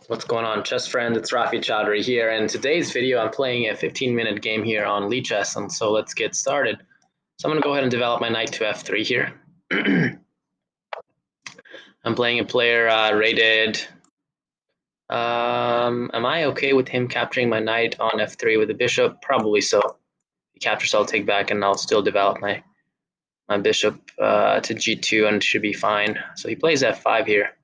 What's going on, chess friends? It's Rafi Chaudhry here. In today's video, I'm playing a 15-minute game here on Lichess, and so let's get started. So I'm going to go ahead and develop my knight to f3 here. I'm playing a player rated. Am I okay with him capturing my knight on f3 with the bishop? Probably so. If he captures, I'll take back, and I'll still develop my bishop to g2, and it should be fine. So he plays f5 here.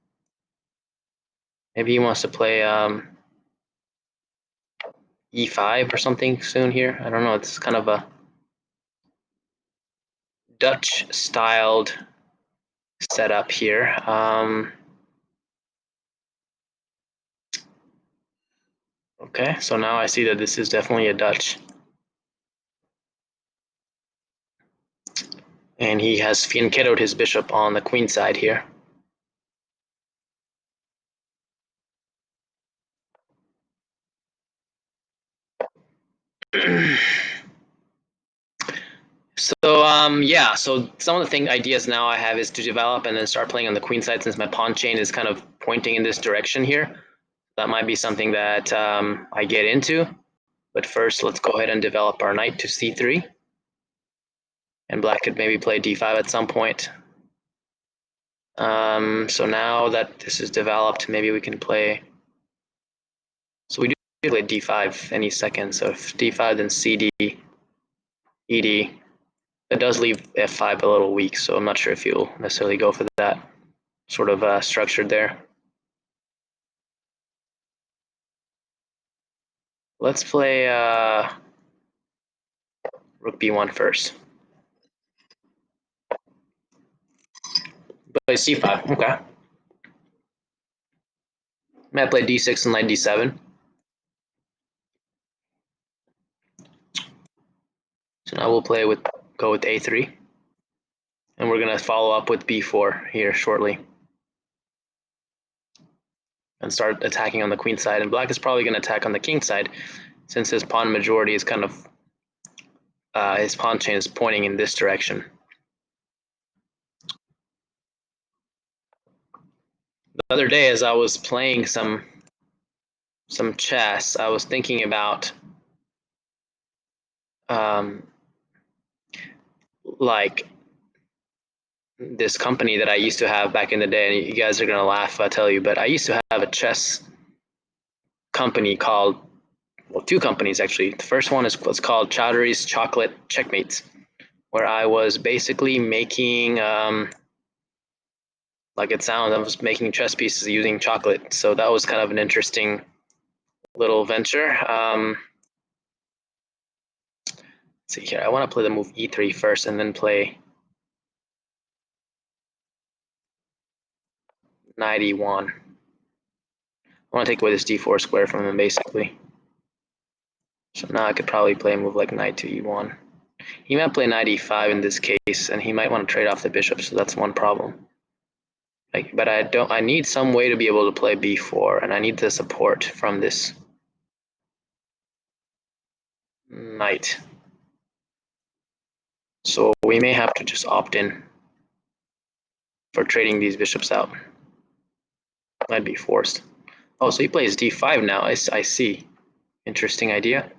Maybe he wants to play e5 or something soon here. I don't know. It's kind of a Dutch-styled setup here. Okay, so now I see that this is definitely a Dutch. And he has fianchettoed his bishop on the queen side here. Yeah, so some of the ideas now I have is to develop and then start playing on the queen side, since my pawn chain is kind of pointing in this direction here. That might be something that I get into. But first, let's go ahead and develop our knight to c3. And black could maybe play d5 at some point. So now that this is developed, maybe we can play. So we do play d5 any second. So if d5, then cd, ed. That does leave f5 a little weak, so I'm not sure if you'll necessarily go for that sort of structure there. Let's play rook b1 first. Play c5, okay. Might play d6 and knight d7. So now we'll go with a3. And we're going to follow up with b4 here shortly. And start attacking on the queen side. And black is probably going to attack on the king side, since his pawn majority is kind of, his pawn chain is pointing in this direction. The other day, as I was playing some chess, I was thinking about like this company that I used to have back in the day, and you guys are gonna laugh if I tell you, but I used to have a chess company called, well, two companies actually. The first one was called Chaudhry's Chocolate Checkmates, where I was basically making, like it sounds, I was making chess pieces using chocolate. So that was kind of an interesting little venture. Let's see here, I want to play the move e3 first, and then play knight e1. I want to take away this d4 square from him, basically. So now I could probably play a move like knight to e1. He might play knight e5 in this case, and he might want to trade off the bishop, so that's one problem. But I need some way to be able to play b4, and I need the support from this knight. So we may have to just opt in for trading these bishops out. Might be forced. Oh, so he plays d5 now. I see. Interesting idea.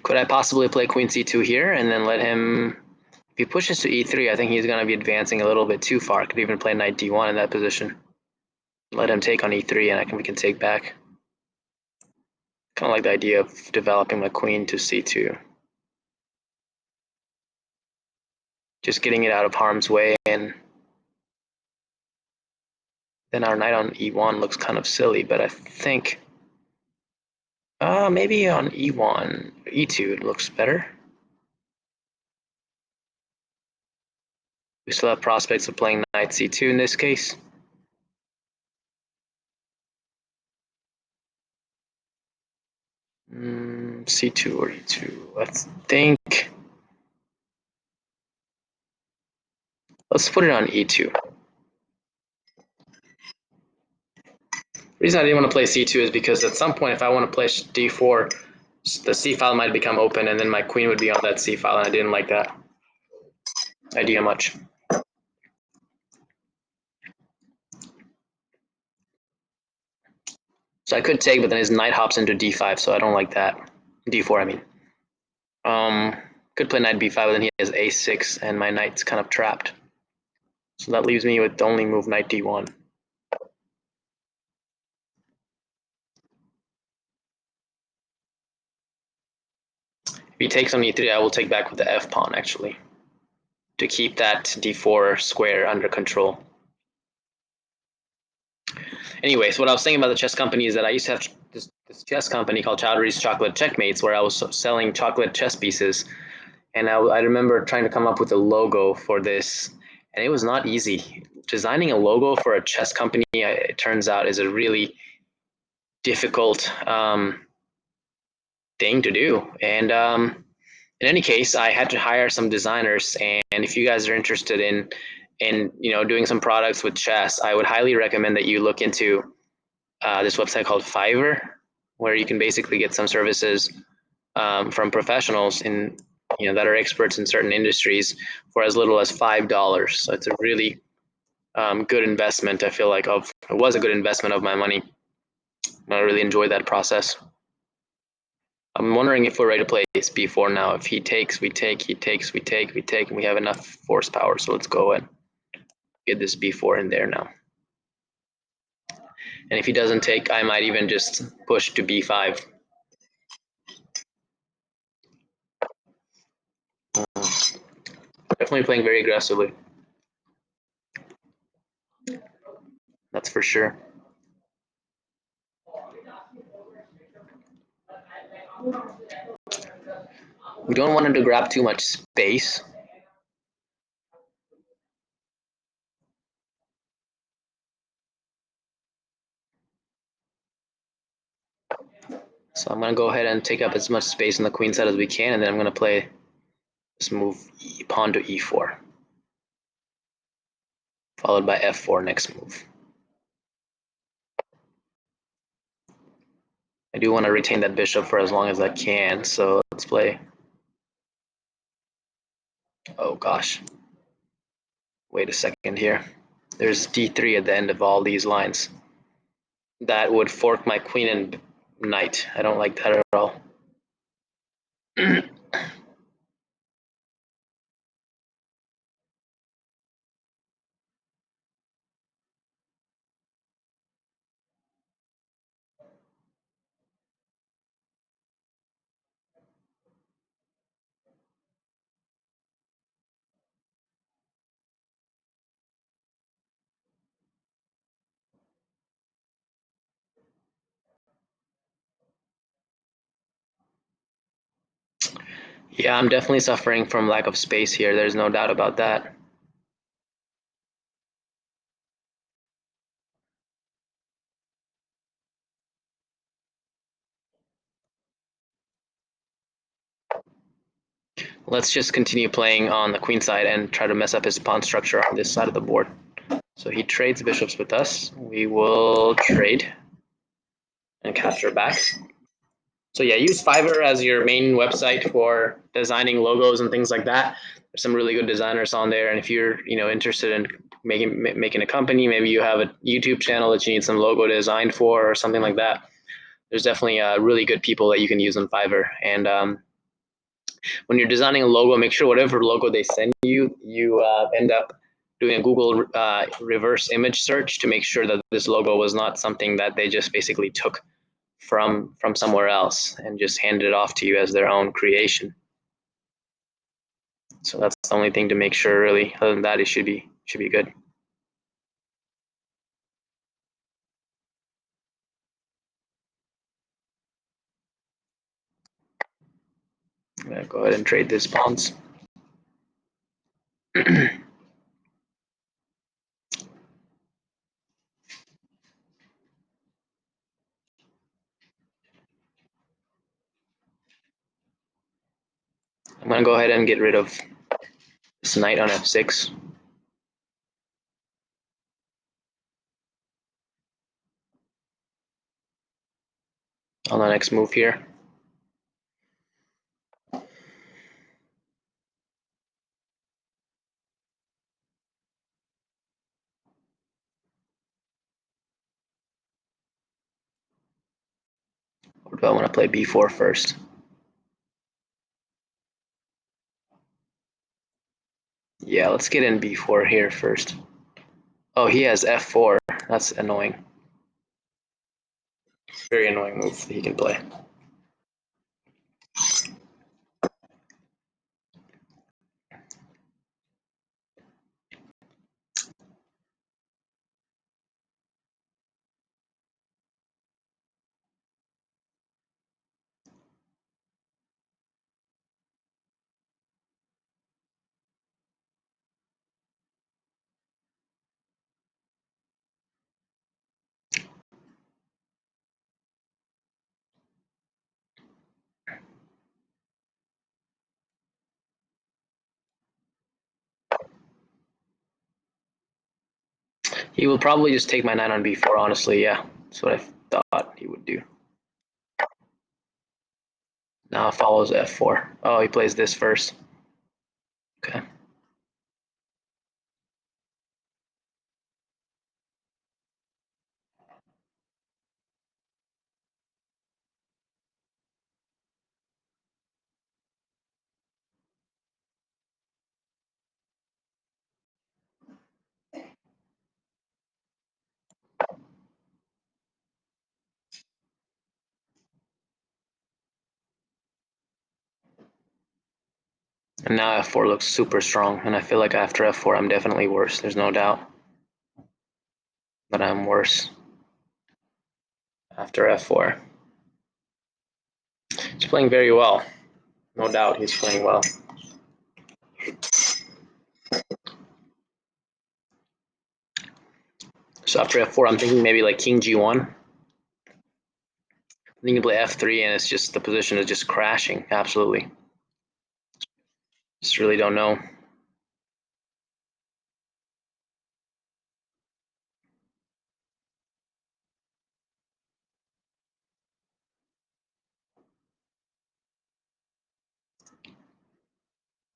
Could I possibly play queen c2 here and then let him, if he pushes to e3, I think he's going to be advancing a little bit too far. I could even play knight d1 in that position. Let him take on e3, and we can take back. Kind of like the idea of developing my queen to c2. Just getting it out of harm's way, and then our knight on e1 looks kind of silly, but I think maybe on e1, e2 it looks better. We still have prospects of playing knight c2 in this case. C2 or e2, I think. Let's put it on e2. The reason I didn't want to play c2 is because at some point, if I want to play d4, the c file might become open, and then my queen would be on that c file, and I didn't like that idea much. So I could take, but then his knight hops into d5, so I don't like that. d4, I mean. Could play knight b5, but then he has a6, and my knight's kind of trapped. So that leaves me with the only move knight d1. If he takes on e3, I will take back with the f pawn, actually, to keep that d4 square under control. Anyways, what I was saying about the chess company is that I used to have this chess company called Chowdhury's Chocolate Checkmates, where I was selling chocolate chess pieces. And I remember trying to come up with a logo for this, and it was not easy. Designing a logo for a chess company, it turns out, is a really difficult thing to do. And in any case, I had to hire some designers. And if you guys are interested in doing some products with chess, I would highly recommend that you look into this website called Fiverr, where you can basically get some services from professionals that are experts in certain industries for as little as $5. So it's a really good investment. I feel like it was a good investment of my money. I really enjoyed that process. I'm wondering if we're ready to play ace b4 now. If he takes, we take. He takes, we take. We take, and we have enough force power. So let's go and get this b4 in there now. And if he doesn't take, I might even just push to b5. Definitely playing very aggressively. That's for sure. We don't want him to grab too much space. So I'm going to go ahead and take up as much space on the queen side as we can, and then I'm going to play this move pawn to e4, followed by f4 next move. I do want to retain that bishop for as long as I can, so let's play. Oh gosh. Wait a second here. There's d3 at the end of all these lines. That would fork my queen and knight. I don't like that at all. Yeah, I'm definitely suffering from lack of space here. There's no doubt about that. Let's just continue playing on the queen side and try to mess up his pawn structure on this side of the board. So he trades bishops with us. We will trade and capture back. So yeah, use Fiverr as your main website for designing logos and things like that. There's some really good designers on there, and if you're interested in making a company, maybe you have a YouTube channel that you need some logo designed for or something like that. There's definitely really good people that you can use on Fiverr. And when you're designing a logo, make sure whatever logo they send you, you end up doing a Google reverse image search to make sure that this logo was not something that they just basically took from somewhere else and just handed it off to you as their own creation. So that's the only thing to make sure, really. Other than that, it should be good. I'm gonna go ahead and trade this pawns. I'm gonna go ahead and get rid of this knight on f6. on the next move here. Or do I want to play b4 first? Yeah, let's get in b4 here first. Oh, he has f4. That's annoying. Very annoying move that he can play. He will probably just take my knight on b4, honestly, yeah. That's what I thought he would do. Now follows f4. Oh, he plays this first. Okay. And now f4 looks super strong, and I feel like after f4 I'm definitely worse. There's no doubt that I'm worse after f4. He's playing very well. No doubt he's playing well. So after f4, I'm thinking maybe like king g1. Then you can play f3, and it's just the position is just crashing. Absolutely. Just really don't know.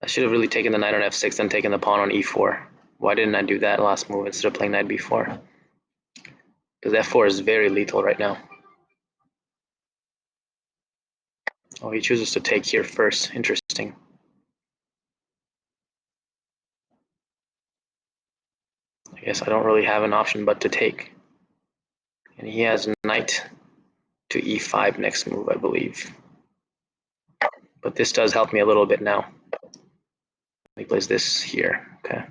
I should have really taken the knight on f6 and taken the pawn on e4. Why didn't I do that last move instead of playing knight b4? Because f4 is very lethal right now. Oh, he chooses to take here first. Interesting. I guess I don't really have an option but to take. And he has knight to e5 next move, I believe. But this does help me a little bit now. He plays this here. Okay.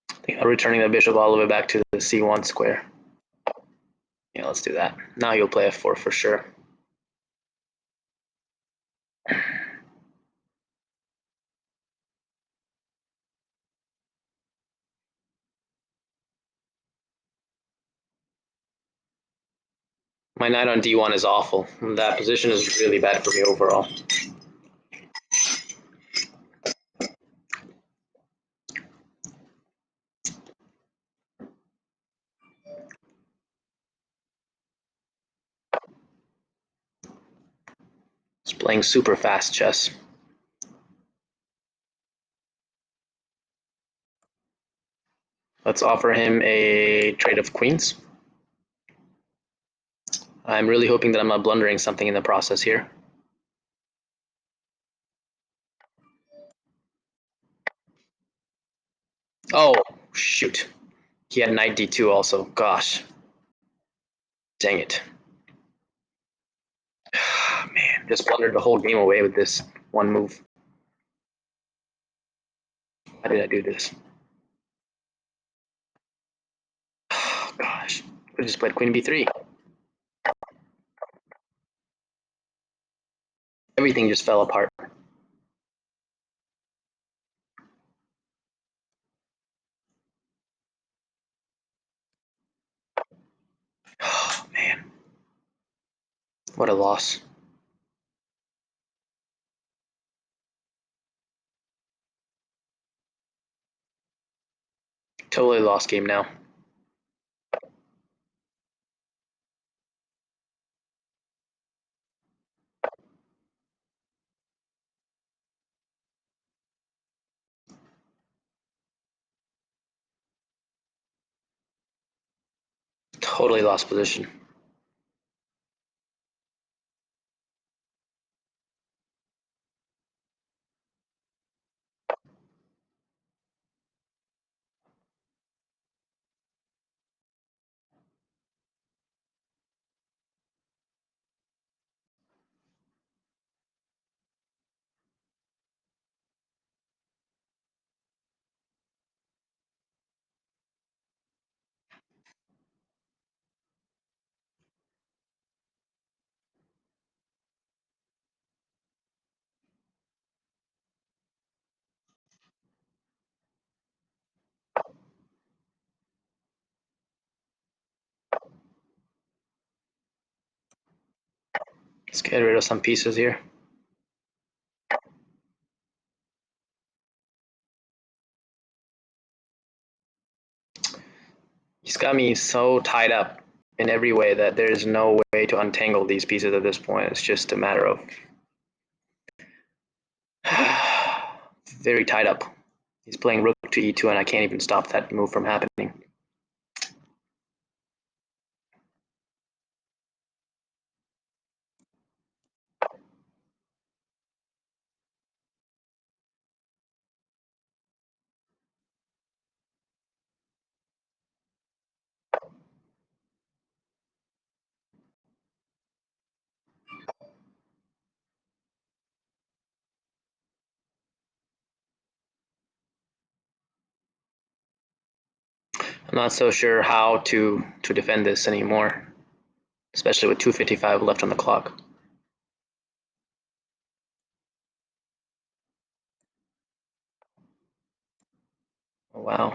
I think I'm returning the bishop all the way back to the c1 square. Yeah, let's do that. Now he'll play f4 for sure. My knight on d1 is awful. That position is really bad for me overall. He's playing super fast chess. Let's offer him a trade of queens. I'm really hoping that I'm not blundering something in the process here. Oh, shoot. He had knight d2 also. Gosh. Dang it. Man, just blundered the whole game away with this one move. Why did I do this? Oh, gosh. I just played queen b3. Everything just fell apart. Oh, man. What a loss. Totally lost game now. Totally lost position. Let's get rid of some pieces here. He's got me so tied up in every way that there's no way to untangle these pieces at this point. It's just a matter of very tied up. He's playing rook to e2, and I can't even stop that move from happening. I'm not so sure how to defend this anymore, especially with 2:55 left on the clock. Oh, wow.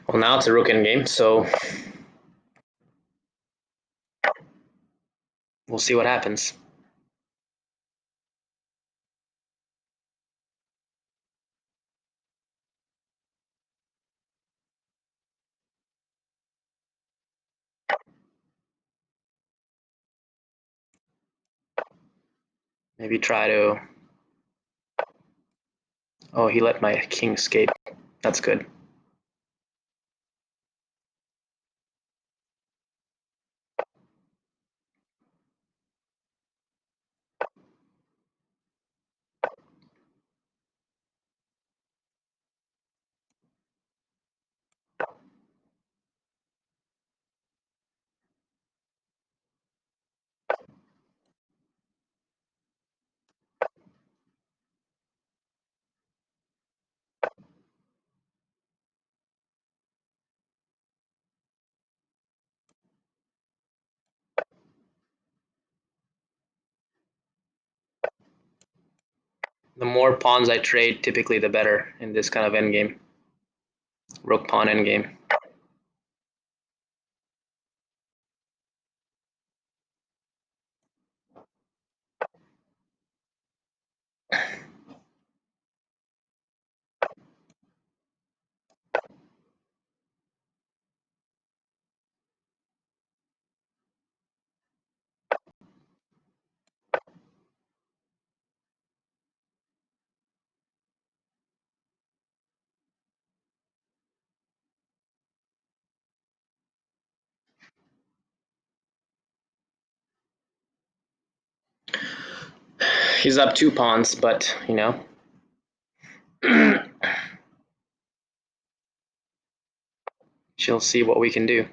Well, now it's a rook in game, so we'll see what happens. Maybe try to. Oh, he let my king escape. That's good. The more pawns I trade, typically the better in this kind of endgame. Rook pawn endgame. He's up 2 pawns, but you know. She'll see what we can do.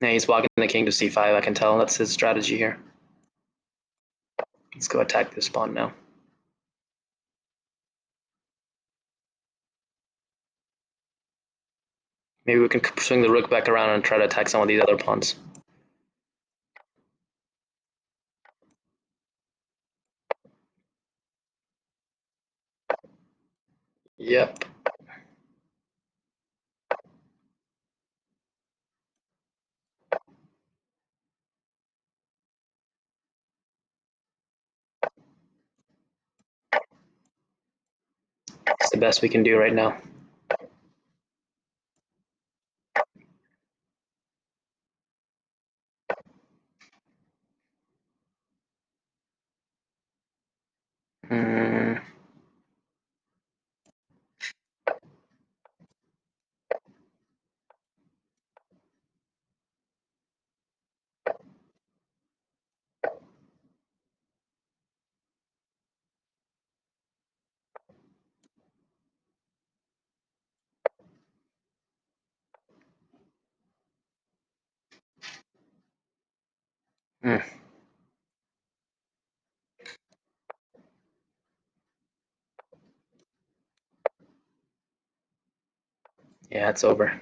Yeah, he's walking the king to c5, I can tell. That's his strategy here. Let's go attack this pawn now. Maybe we can swing the rook back around and try to attack some of these other pawns. Yep. It's the best we can do right now. Yeah, it's over.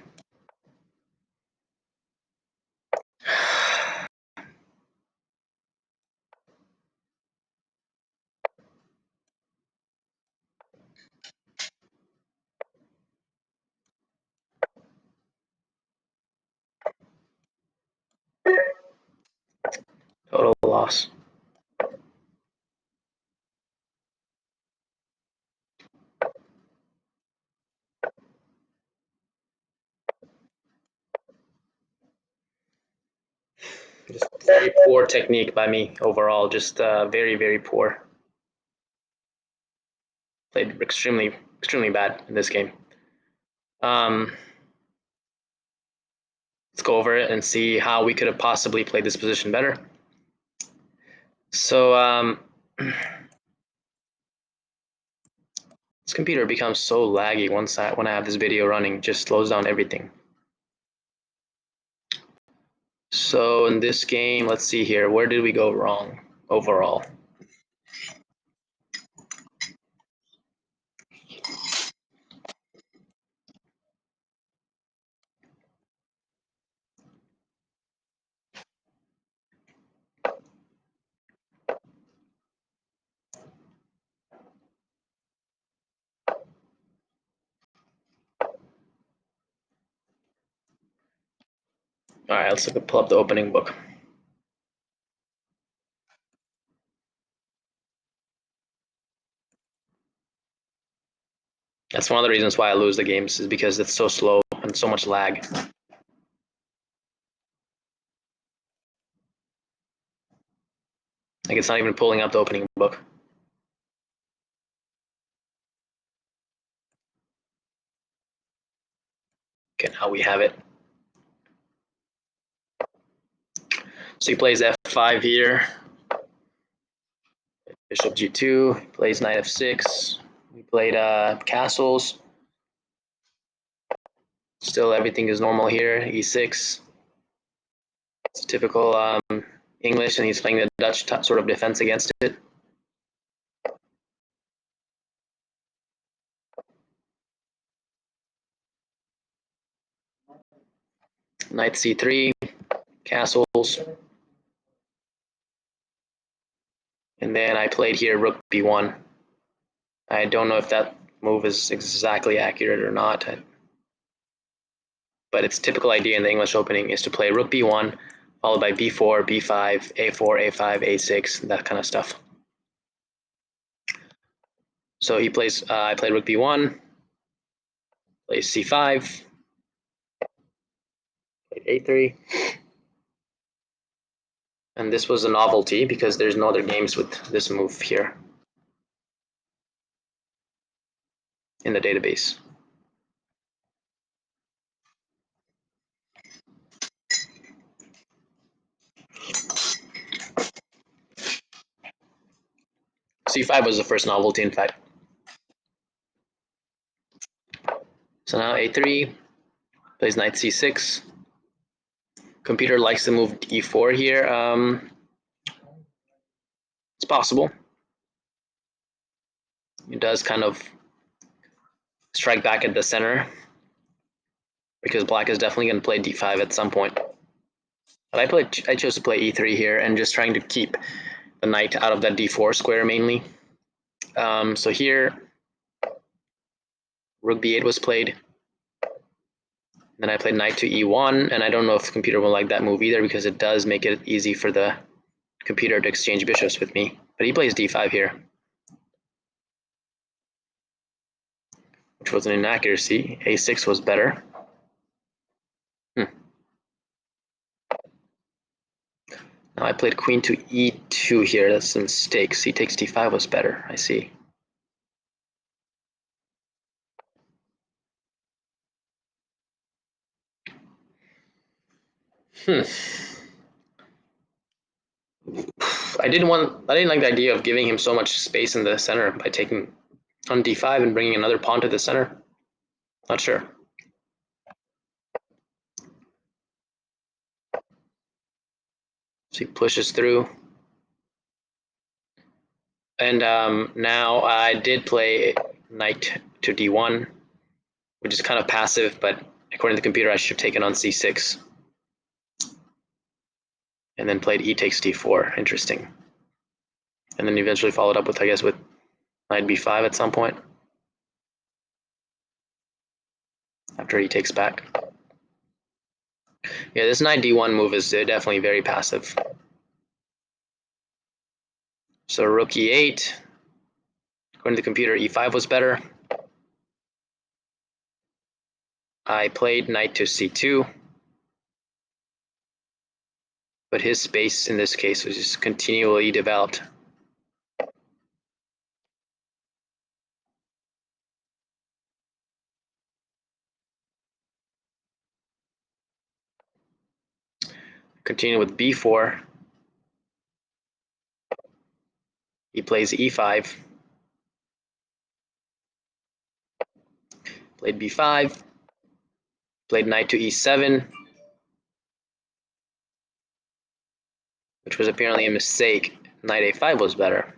Total loss. Just very poor technique by me overall. Just very, very poor. Played extremely, extremely bad in this game. Let's go over it and see how we could have possibly played this position better. So this computer becomes so laggy when I have this video running, just slows down everything. So in this game, let's see here, where did we go wrong overall? All right, let's pull up the opening book. That's one of the reasons why I lose the games, is because it's so slow and so much lag. Like, it's not even pulling up the opening book. Okay, now we have it. So he plays f5 here. Bishop g2, plays knight f6. We played castles. Still everything is normal here, e6. It's typical English, and he's playing the Dutch sort of defense against it. Knight c3, castles. And then I played here rook b1. I don't know if that move is exactly accurate or not, but its typical idea in the English opening is to play rook b1, followed by b4, b5, a4, a5, a6, that kind of stuff. So he plays, I played rook b1, plays c5, played a3. And this was a novelty because there's no other games with this move here in the database. c5 was the first novelty, in fact. So now a3, plays knight c6. Computer likes to move e4 here. It's possible. It does kind of strike back at the center because black is definitely going to play d5 at some point. But I chose to play e3 here and just trying to keep the knight out of that d4 square mainly. So here, rook b8 was played. Then I played knight to e1, and I don't know if the computer will like that move either because it does make it easy for the computer to exchange bishops with me. But he plays d5 here, which was an inaccuracy. a6 was better. Now I played queen to e2 here. That's a mistake. C takes d5 was better. I see. I didn't like the idea of giving him so much space in the center by taking on d5 and bringing another pawn to the center. Not sure. So he pushes through. And now I did play knight to d1, which is kind of passive, but according to the computer, I should have taken on c6. And then played e takes d4. Interesting. And then eventually followed up with, I guess, with knight b5 at some point. After he takes back. Yeah, this knight d1 move is definitely very passive. So rook e8. According to the computer, e5 was better. I played knight to c2. But his space in this case was just continually developed. Continue with b4. He plays e5. Played b5. Played knight to e7, which was apparently a mistake. Knight a5 was better.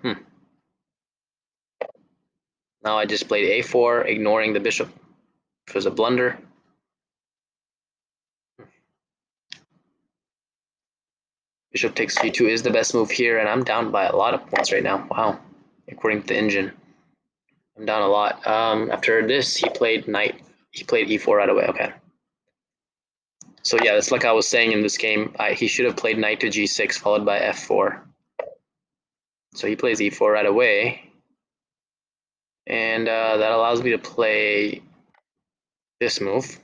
Now I just played a4, ignoring the bishop, which was a blunder. Bishop takes g2 is the best move here, and I'm down by a lot of points right now. Wow, according to the engine, I'm down a lot. After this, he played e4 right away. Okay. So yeah, it's like I was saying in this game, he should have played knight to g6 followed by f4. So he plays e4 right away, and that allows me to play this move.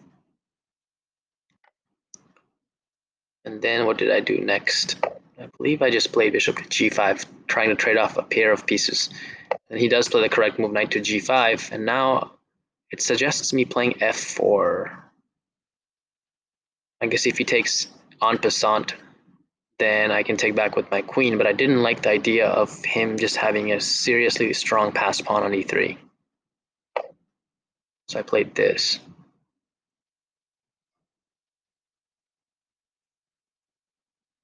And then what did I do next? I believe I just played bishop to g5, trying to trade off a pair of pieces. And he does play the correct move, knight to g5, and now it suggests me playing f4. I guess if he takes en passant, then I can take back with my queen, but I didn't like the idea of him just having a seriously strong passed pawn on e3. So I played this.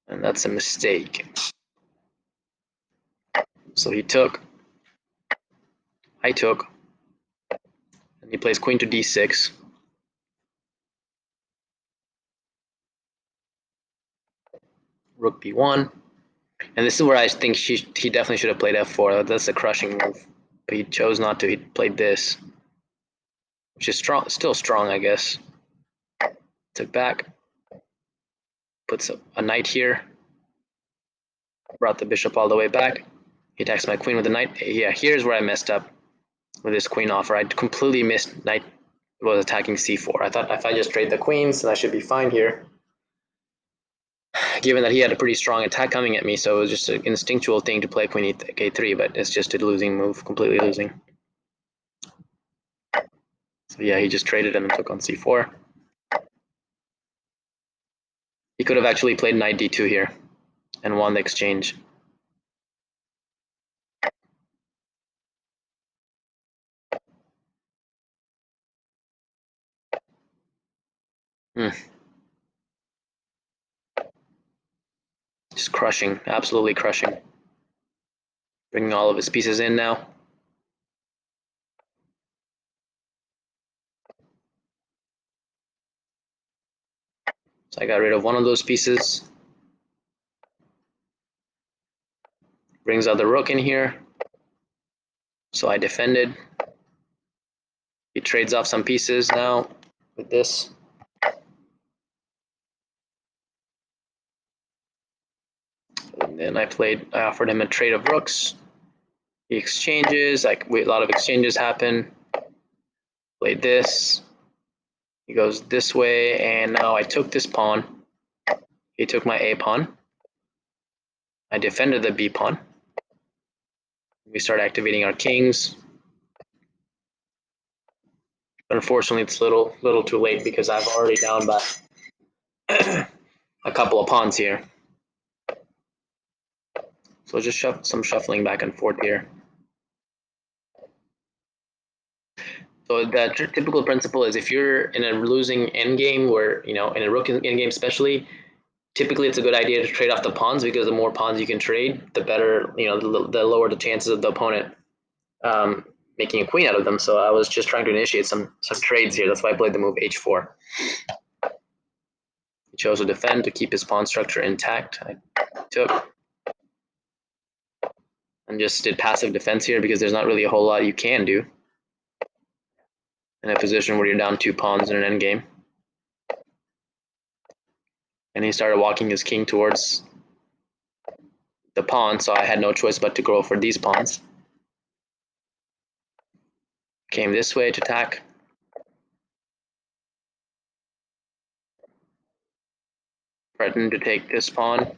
And that's a mistake. So he took, I took, and he plays queen to d6. Rook b1. And this is where I think he definitely should have played f4. That's a crushing move. But he chose not to. He played this, which is strong, still strong, I guess. Took back, puts a knight here, brought the bishop all the way back. He attacks my queen with a knight. Yeah, here's where I messed up with this queen offer. I completely missed knight was attacking c4. I thought if I just trade the queens, then I should be fine here, given that he had a pretty strong attack coming at me. So it was just an instinctual thing to play queen k3, but it's just a losing move, completely losing. So yeah, he just traded and then took on c4. He could have actually played knight d2 here and won the exchange. Just crushing, absolutely crushing. Bringing all of his pieces in now. So I got rid of one of those pieces. Brings out the rook in here. So I defended. He trades off some pieces now with this. And then I offered him a trade of rooks. He exchanges, a lot of exchanges happen. Played this. He goes this way, and now I took this pawn. He took my A pawn. I defended the B pawn. We start activating our kings. Unfortunately, it's a little too late because I've already down by a couple of pawns here. So just some shuffling back and forth here. So the typical principle is if you're in a losing endgame, where in a rook endgame especially, typically it's a good idea to trade off the pawns, because the more pawns you can trade, the better. The lower the chances of the opponent making a queen out of them. So I was just trying to initiate some trades here. That's why I played the move h4. He chose to defend to keep his pawn structure intact. I took and just did passive defense here because there's not really a whole lot you can do in a position where you're down 2 pawns in an endgame. And he started walking his king towards the pawn, so I had no choice but to go for these pawns. Came this way to attack. Threatened to take this pawn.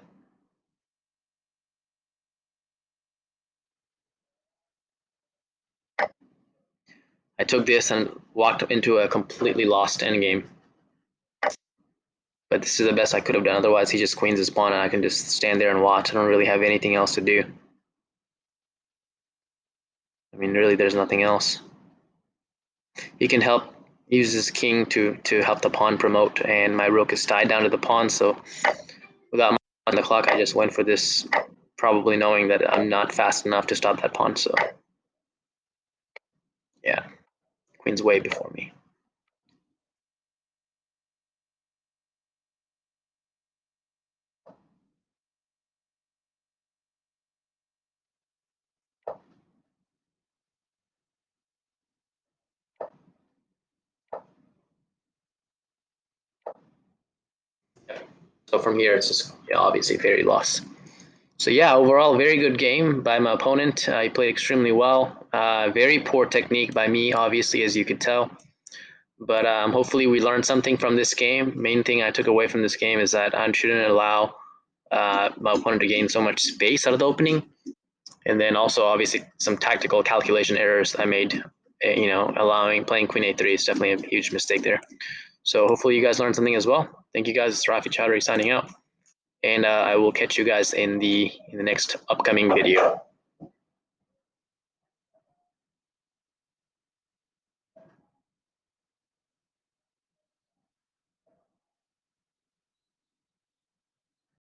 I took this and walked into a completely lost endgame. But this is the best I could have done. Otherwise, he just queens his pawn and I can just stand there and watch. I don't really have anything else to do. I mean, really, there's nothing else. He can use his king to help the pawn promote, and my rook is tied down to the pawn. So without my on the clock, I just went for this, probably knowing that I'm not fast enough to stop that pawn. So yeah, queen's way before me. So from here, it's just obviously very lost. So yeah, overall, very good game by my opponent. He played extremely well. Very poor technique by me, obviously, as you could tell. But hopefully we learned something from this game. Main thing I took away from this game is that I shouldn't allow my opponent to gain so much space out of the opening. And then also, obviously, some tactical calculation errors I made. Playing queen a3 is definitely a huge mistake there. So hopefully you guys learned something as well. Thank you guys. It's Rafi Chowdhury signing out. And I will catch you guys in the next upcoming video.